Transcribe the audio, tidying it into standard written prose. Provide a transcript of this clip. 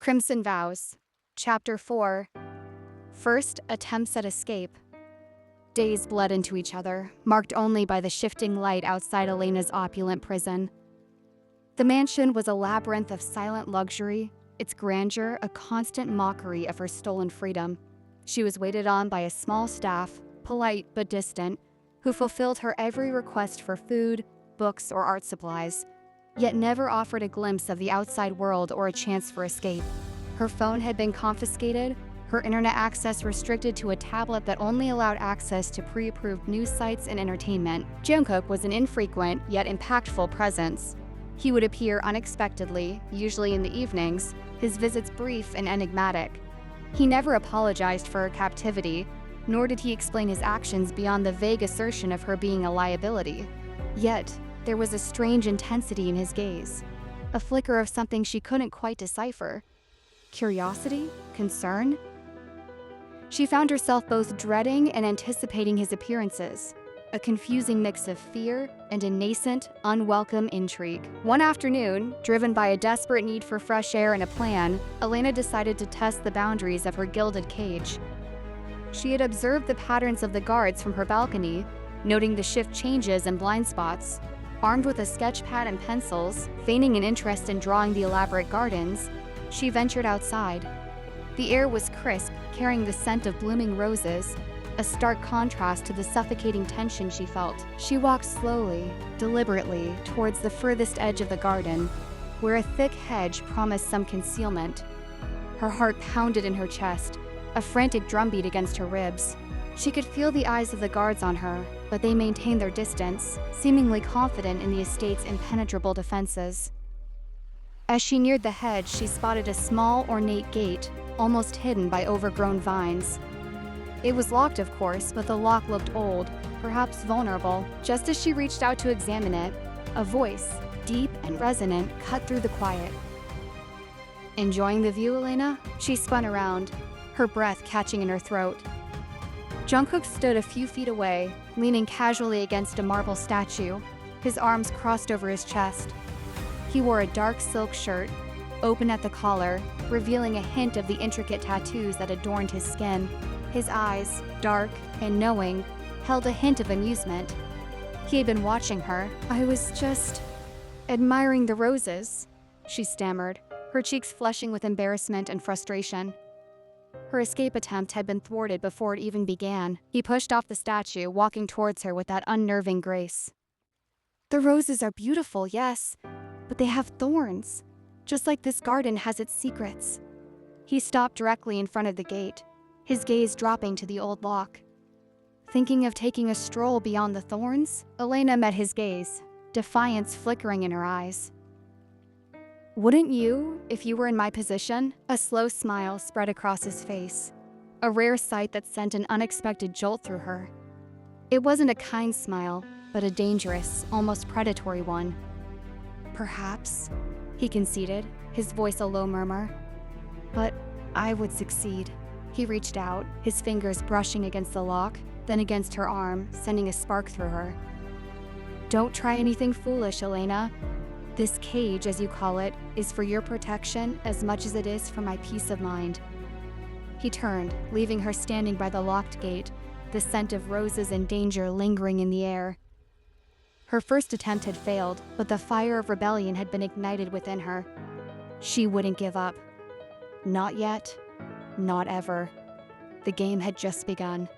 Crimson Vows, Chapter 4. First Attempts at Escape. Days bled into each other, marked only by the shifting light outside Elena's opulent prison. The mansion was a labyrinth of silent luxury, its grandeur a constant mockery of her stolen freedom. She was waited on by a small staff, polite but distant, who fulfilled her every request for food, books, or art supplies, yet never offered a glimpse of the outside world or a chance for escape. Her phone had been confiscated, her internet access restricted to a tablet that only allowed access to pre-approved news sites and entertainment. Jungkook was an infrequent yet impactful presence. He would appear unexpectedly, usually in the evenings, his visits brief and enigmatic. He never apologized for her captivity, nor did he explain his actions beyond the vague assertion of her being a liability. Yet, there was a strange intensity in his gaze, a flicker of something she couldn't quite decipher. Curiosity? Concern? She found herself both dreading and anticipating his appearances, a confusing mix of fear and a nascent, unwelcome intrigue. One afternoon, driven by a desperate need for fresh air and a plan, Elena decided to test the boundaries of her gilded cage. She had observed the patterns of the guards from her balcony, noting the shift changes and blind spots. Armed with a sketch pad and pencils, feigning an interest in drawing the elaborate gardens, she ventured outside. The air was crisp, carrying the scent of blooming roses, a stark contrast to the suffocating tension she felt. She walked slowly, deliberately, towards the furthest edge of the garden, where a thick hedge promised some concealment. Her heart pounded in her chest, a frantic drumbeat against her ribs. She could feel the eyes of the guards on her, but they maintained their distance, seemingly confident in the estate's impenetrable defenses. As she neared the hedge, she spotted a small, ornate gate, almost hidden by overgrown vines. It was locked, of course, but the lock looked old, perhaps vulnerable. Just as she reached out to examine it, a voice, deep and resonant, cut through the quiet. "Enjoying the view, Elena?" She spun around, her breath catching in her throat. Jungkook stood a few feet away, leaning casually against a marble statue, his arms crossed over his chest. He wore a dark silk shirt, open at the collar, revealing a hint of the intricate tattoos that adorned his skin. His eyes, dark and knowing, held a hint of amusement. He had been watching her. "I was just admiring the roses," she stammered, her cheeks flushing with embarrassment and frustration. Her escape attempt had been thwarted before it even began. He pushed off the statue, walking towards her with that unnerving grace. "The roses are beautiful, yes, but they have thorns, just like this garden has its secrets." He stopped directly in front of the gate, his gaze dropping to the old lock. Thinking of taking a stroll beyond the thorns, Elena met his gaze, defiance flickering in her eyes. "Wouldn't you, if you were in my position?" A slow smile spread across his face, a rare sight that sent an unexpected jolt through her. It wasn't a kind smile, but a dangerous, almost predatory one. "Perhaps," he conceded, his voice a low murmur. "But I would succeed." He reached out, his fingers brushing against the lock, then against her arm, sending a spark through her. "Don't try anything foolish, Elena. This cage, as you call it, is for your protection as much as it is for my peace of mind." He turned, leaving her standing by the locked gate, the scent of roses and danger lingering in the air. Her first attempt had failed, but the fire of rebellion had been ignited within her. She wouldn't give up. Not yet, not ever. The game had just begun.